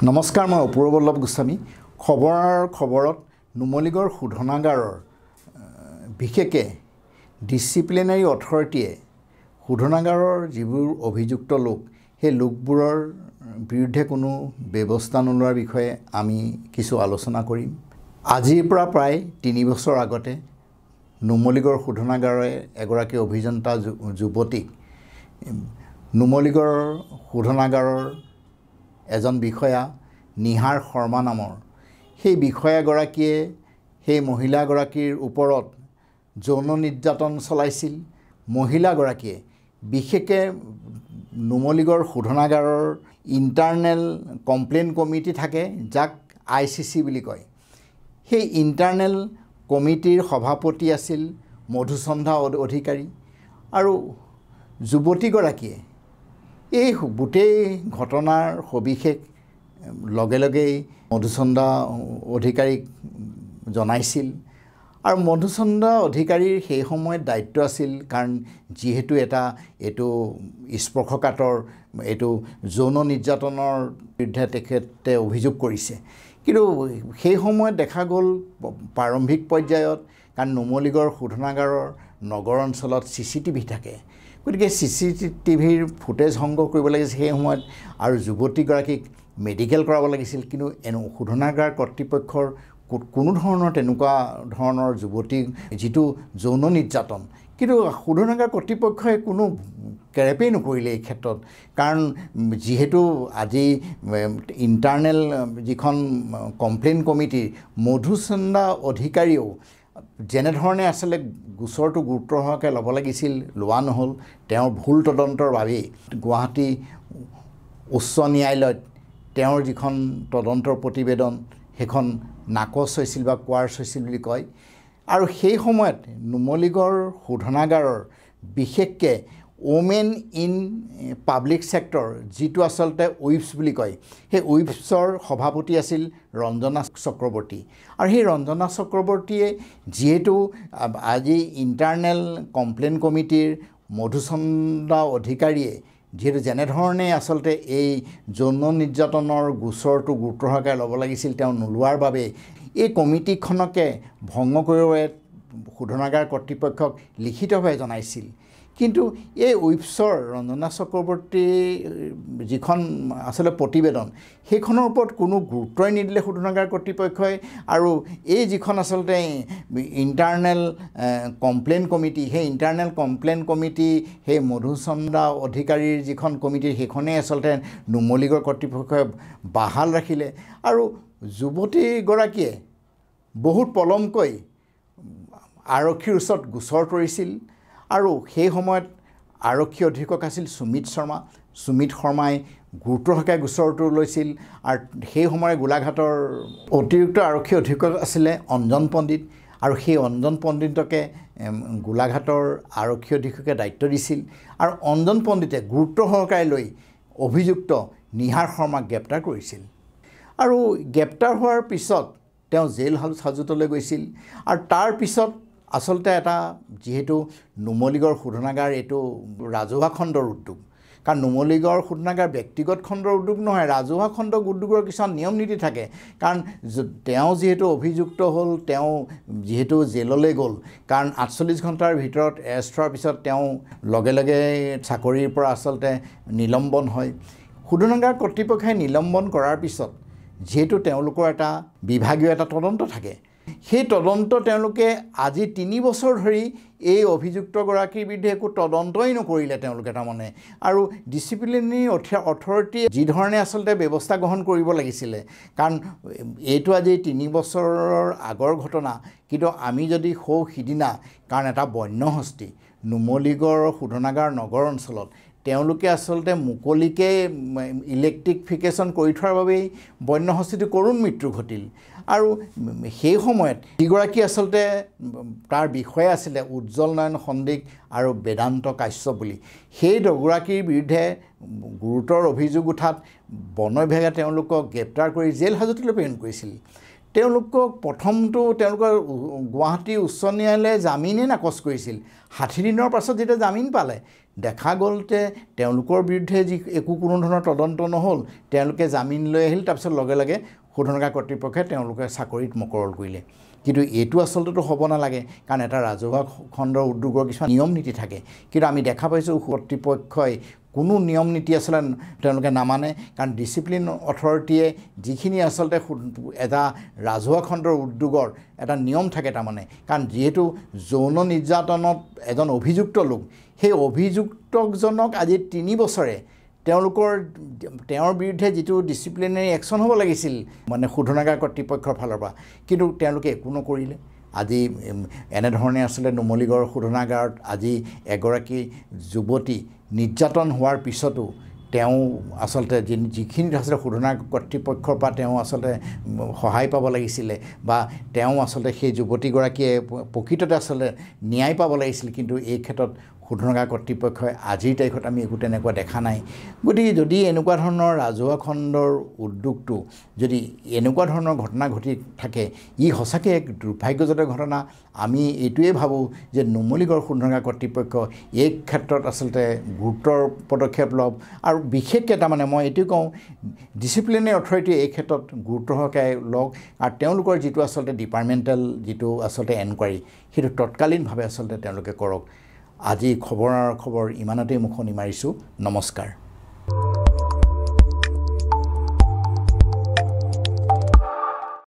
নমস্কাৰ, মই অপূৰ্ব বল্লভ গোস্বামী। খবৰত নুমলীগড় শোধনাগাৰৰ বিশেষকৈ ডিচিপ্লিনাৰী অথৰিটিয়ে শোধনাগাৰৰ যিবোৰ অভিযুক্ত লোক সেই লোকবোৰৰ বিৰুদ্ধে কোনো ব্যৱস্থা নোলোৱাৰ বিষয়ে আমি কিছু আলোচনা কৰিম। আজিৰ পৰা প্ৰায় 3 বছৰ আগতে নুমলীগড় শোধনাগাৰে এগৰাকী অভিযন্তা যুৱতীক নুমলীগড় শোধনাগাৰৰ এজন বিষয়া নিহাৰ শৰ্মা নামৰ সেই বিষয়াগৰাকীয়ে সেই মহিলাগৰাকীৰ ওপৰত যৌন নিৰ্যাতন চলাইছিল। মহিলাগৰাকীয়ে বিশেষকৈ নুমলীগড় শোধনাগাৰৰ ইণ্টাৰনেল কমপ্লেইন কমিটি থাকে, যাক ICC বুলি কয়। সেই ইণ্টাৰনেল কমিটিৰ সভাপতি আছিল মধুচন্দ্ৰা অধিকাৰী আৰু যুৱতীগৰাকীয়ে এই গোটেই ঘটনাৰ সবিশেষ লগে লগেই মধুচন্দ্ৰা অধিকাৰীক জনাইছিল আৰু মধুচন্দ্ৰা অধিকাৰীৰ সেই সময়ত দায়িত্ব আছিল, কাৰণ যিহেতু এইটো স্পৰ্শকাতৰ এইটো যৌন নিৰ্যাতনৰ বিৰুদ্ধে তেখেতে অভিযোগ কৰিছে। কিন্তু সেই সময়ত দেখা গ'ল প্ৰাৰম্ভিক পৰ্যায়ত, কাৰণ নুমলীগড় শোধনাগাৰৰ নগৰ অঞ্চলত CCTV থাকে, গতিকে CCTVৰ ফুটেজ সংগ্ৰহ কৰিব লাগিছিল সেই সময়ত, আৰু যুৱতীগৰাকীক মেডিকেল কৰাব লাগিছিল। কিন্তু শোধনাগাৰ কৰ্তৃপক্ষৰ কোনো ধৰণৰ তেনেকুৱা ধৰণৰ যুৱতীক যিটো যৌন নিৰ্যাতন, কিন্তু শোধনাগাৰ কৰ্তৃপক্ষই কোনো কেৰেপেই নকৰিলে এই ক্ষেত্ৰত। কাৰণ যিহেতু আজি ইণ্টাৰনেল যিখন কমপ্লেইন কমিটিৰ মধুচন্দ্ৰা অধিকাৰীয়েও যেনেধৰণে আচলতে গোচৰটো গুৰুত্ব সহকাৰে ল'ব লাগিছিল লোৱা নহ'ল। তেওঁৰ ভুল তদন্তৰ বাবেই গুৱাহাটী উচ্চ ন্যায়ালয়ত তেওঁৰ যিখন তদন্তৰ প্ৰতিবেদন সেইখন নাকচ হৈছিল বা কোৱাৰ্চ হৈছিল বুলি কয়। আৰু সেই সময়ত নুমলীগড় শোধনাগাৰৰ বিশেষকৈ ওমেন ইন পাব্লিক ছেক্টৰ, যিটো আচলতে উইপছ বুলি কয়, সেই উইপছৰ সভাপতি আছিল ৰঞ্জনা চক্ৰৱৰ্তী। আৰু সেই ৰঞ্জনা চক্ৰৱৰ্তীয়ে যিহেতু আজি ইণ্টাৰনেল কমপ্লেইন কমিটিৰ মধুচন্দ্ৰা অধিকাৰীয়ে যিহেতু যেনেধৰণে আচলতে এই যৌন নিৰ্যাতনৰ গোচৰটো গুৰুত্ব সহকাৰে ল'ব লাগিছিল তেওঁ নোলোৱাৰ বাবে এই কমিটিখনকে ভংগ কৰিবলৈ শোধনাগাৰ কৰ্তৃপক্ষক লিখিতভাৱে জনাইছিল। কিন্তু এই উইপছৰ ৰঞ্জনা চক্ৰৱৰ্তীৰ যিখন আচলতে প্ৰতিবেদন সেইখনৰ ওপৰত কোনো গুৰুত্বই নিদিলে শোধনাগাৰ কৰ্তৃপক্ষই। আৰু এই যিখন আচলতে ইণ্টাৰনেল কমপ্লেইন কমিটি, সেই ইণ্টাৰনেল কমপ্লেইন কমিটি সেই মধুচন্দ্ৰা অধিকাৰীৰ যিখন কমিটি সেইখনেই আচলতে নুমলীগড় কৰ্তৃপক্ষই বাহাল ৰাখিলে। আৰু যুৱতীগৰাকীয়ে বহুত পলমকৈ আৰক্ষীৰ ওচৰত গোচৰ তৰিছিল। আৰু সেই সময়ত আৰক্ষী অধীক্ষক আছিল সুমিত শৰ্মা। সুমিত শৰ্মাই গুৰুত্ব সহকাৰে গোচৰটো লৈছিল। আৰু সেই সময়ত গোলাঘাটৰ অতিৰিক্ত আৰক্ষী অধীক্ষক আছিলে অঞ্জন পণ্ডিত, আৰু সেই অঞ্জন পণ্ডিতকে গোলাঘাটৰ আৰক্ষী অধীক্ষকে দায়িত্ব দিছিল। আৰু অঞ্জন পণ্ডিতে গুৰুত্ব সহকাৰে লৈ অভিযুক্ত নিহাৰ শৰ্মাক গ্ৰেপ্তাৰ কৰিছিল। আৰু গ্ৰেপ্তাৰ হোৱাৰ পিছত তেওঁ জেল হাজতলৈ গৈছিল। আৰু তাৰ পিছত আচলতে যিহেতু নুমলীগড় শোধনাগাৰ এইটো ৰাজহুৱা খণ্ডৰ উদ্যোগ, কাৰণ নুমলীগড় শোধনাগাৰ ব্যক্তিগত খণ্ডৰ উদ্যোগ নহয়, ৰাজহুৱা খণ্ডৰ উদ্যোগৰ কিছুমান নিয়ম নীতি থাকে। কাৰণ তেওঁ যিহেতু অভিযুক্ত হ'ল, তেওঁ যিহেতু জেললৈ গ'ল, কাৰণ 48 ঘণ্টাৰ ভিতৰত এৰেষ্ট হোৱাৰ পিছত তেওঁ লগে লগে চাকৰিৰ পৰা আচলতে নিলম্বন হয়। শোধনাগাৰ কৰ্তৃপক্ষই নিলম্বন কৰাৰ পিছত যিহেতু তেওঁলোকৰ বিভাগীয় তদন্ত থাকে, সেই তদন্ত তেওঁলোকে আজি 3 বছৰ ধৰি এই অভিযুক্তগৰাকীৰ বিৰুদ্ধে একো তদন্তই নকৰিলে তেওঁলোকে তাৰমানে। আৰু ডিচিপ্লিনাৰী অথৰিটিয়ে যিধৰণে আচলতে ব্যৱস্থা গ্ৰহণ কৰিব লাগিছিলে, কাৰণ এইটো আজি 3 বছৰৰ আগৰ ঘটনা, কিন্তু আমি যদি সিদিনা, কাৰণ এটা বন্যহস্তী নুমলীগড় শোধনাগাৰ নগৰ অঞ্চলত তেওঁলোকে আচলতে মুকলিকৈ ইলেক্ট্ৰিফিকেশ্যন কৰি থোৱাৰ বাবেই বন্যহস্তীটো কৰুণ মৃত্যু ঘটিল। আৰু সেই সময়ত যিগৰাকী আচলতে তাৰ বিষয়ে আছিলে উজ্জ্বল নয়ন সন্দিক আৰু বেদান্ত কাশ্যপ বুলি, সেই দুগৰাকীৰ বিৰুদ্ধে গুৰুতৰ অভিযোগ উঠাত বন বিভাগে তেওঁলোকক গ্ৰেপ্তাৰ কৰি জেল হাজতলৈ প্ৰেৰণ কৰিছিল। তেওঁলোকক প্ৰথমটো তেওঁলোকৰ গুৱাহাটী উচ্চ ন্যায়ালয়ে জামিনে নাকচ কৰিছিল 60 দিনৰ পাছত যেতিয়া জামিন পালে দেখা গ'ল যে তেওঁলোকৰ বিৰুদ্ধে যি একো কোনো ধৰণৰ তদন্ত নহ'ল তেওঁলোকে জামিন লৈ আহিল তাৰপিছত লগে লগে শোধনাগাৰ কৰ্তৃপক্ষে তেওঁলোকে চাকৰিত মকৰল কৰিলে কিন্তু এইটো আচলতে হ'ব নালাগে কাৰণ এটা ৰাজহুৱা খণ্ডৰ উদ্যোগৰ কিছুমান নিয়ম নীতি থাকে কিন্তু আমি দেখা পাইছোঁ কৰ্তৃপক্ষই কোনো নিয়ম নীতি আচলতে তেওঁলোকে নামানে কাৰণ ডিচিপ্লিন অথৰিটিয়ে যিখিনি আচলতে এটা ৰাজহুৱা খণ্ডৰ উদ্যোগৰ এটা নিয়ম থাকে তাৰমানে কাৰণ যিহেতু যৌন নিৰ্যাতনত এজন অভিযুক্ত লোক সেই অভিযুক্তজনক আজি 3 বছৰে তেওঁৰ বিৰুদ্ধে যিটো ডিচিপ্লিনাৰী একশ্যন হ'ব লাগিছিল মানে শোধনাগাৰ কৰ্তৃপক্ষৰ ফালৰ পৰা কিন্তু তেওঁলোকে একো নকৰিলে আজি এনেধৰণে আচলতে নুমলীগড় শোধনাগাৰত আজি এগৰাকী যুৱতী নিৰ্যাতন হোৱাৰ পিছতো তেওঁ আচলতে যিখিনি আচলতে শোধনাগাৰ কৰ্তৃপক্ষৰ পৰা তেওঁ আচলতে সহায় পাব লাগিছিলে বা তেওঁ আচলতে সেই যুৱতীগৰাকীয়ে প্ৰকৃততে আচলতে ন্যায় পাব লাগিছিল কিন্তু এই ক্ষেত্ৰত শোধনাগাৰ কৰ্তৃপক্ষই আজিৰ তাৰিখত আমি একো তেনেকুৱা দেখা নাই গতিকে যদি এনেকুৱা ধৰণৰ ৰাজহুৱা খণ্ডৰ উদ্যোগটো যদি এনেকুৱা ধৰণৰ ঘটনা ঘটি থাকে ই সঁচাকৈ এক দুৰ্ভাগ্যজনক ঘটনা আমি এইটোৱে ভাবোঁ যে নুমলীগড় শোধনাগাৰ কৰ্তৃপক্ষ এই ক্ষেত্ৰত আচলতে গুৰুত্বৰ পদক্ষেপ লওক আৰু বিশেষকৈ তাৰমানে মই এইটো কওঁ ডিচিপ্লিনাৰী অথৰিটিয়ে এই ক্ষেত্ৰত গুৰুত্ব সহকাৰে লওক আৰু তেওঁলোকৰ যিটো আচলতে ডিপাৰ্টমেণ্টেল যিটো আচলতে এনকুৱাৰী সেইটো তৎকালীনভাৱে আচলতে তেওঁলোকে কৰক আজি খবৰ ইমানতেই মুখনি মাৰিছোঁ নমস্কাৰ